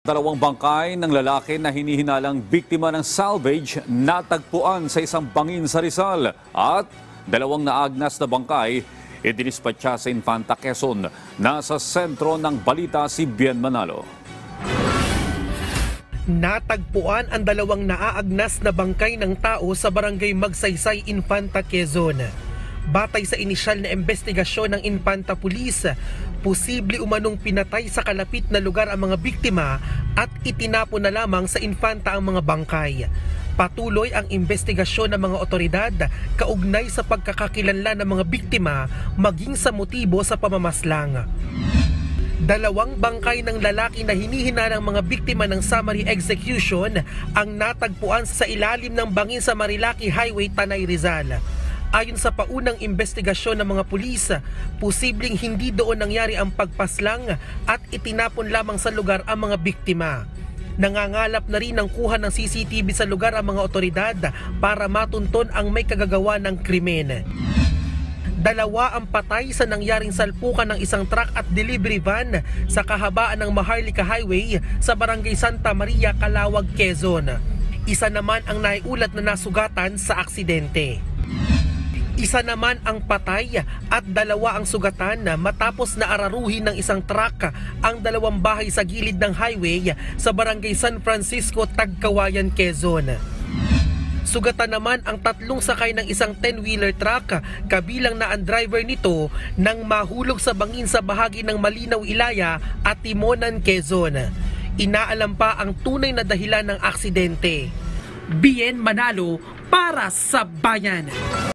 Dalawang bangkay ng lalaki na hinihinalang biktima ng salvage natagpuan sa isang bangin sa Rizal at dalawang naagnas na bangkay idinispatcha sa Infanta, Quezon. Nasa sentro ng balita si Bien Manalo. Natagpuan ang dalawang naaagnas na bangkay ng tao sa barangay Magsaysay, Infanta, Quezon. Batay sa inisyal na investigasyon ng Infanta Police, posible umanong pinatay sa kalapit na lugar ang mga biktima at itinapon na lamang sa Infanta ang mga bangkay. Patuloy ang investigasyon ng mga otoridad kaugnay sa pagkakakilanlan ng mga biktima maging sa motibo sa pamamaslang. Dalawang bangkay ng lalaki na hinihinalang mga biktima ng summary execution ang natagpuan sa ilalim ng bangin sa Marilaki Highway, Tanay, Rizal. Ayon sa paunang investigasyon ng mga pulis, posibleng hindi doon nangyari ang pagpaslang at itinapon lamang sa lugar ang mga biktima. Nangangalap na rin ang kuha ng CCTV sa lugar ang mga otoridad para matunton ang may kagagawa ng krimen. Dalawa ang patay sa nangyaring salpukan ng isang truck at delivery van sa kahabaan ng Maharlika Highway sa Barangay Santa Maria, Calawag, Quezon. Isa naman ang naiulat na nasugatan sa aksidente. Isa naman ang patay at dalawa ang sugatan matapos na araruhin ng isang truck ang dalawang bahay sa gilid ng highway sa Barangay San Francisco, Tagkawayan, Quezon. Sugatan naman ang tatlong sakay ng isang 10-wheeler truck, kabilang na ang driver nito, nang mahulog sa bangin sa bahagi ng Malinaw, Ilaya at Timonan, Quezon. Inaalam pa ang tunay na dahilan ng aksidente. Bien Manalo para sa Bayan.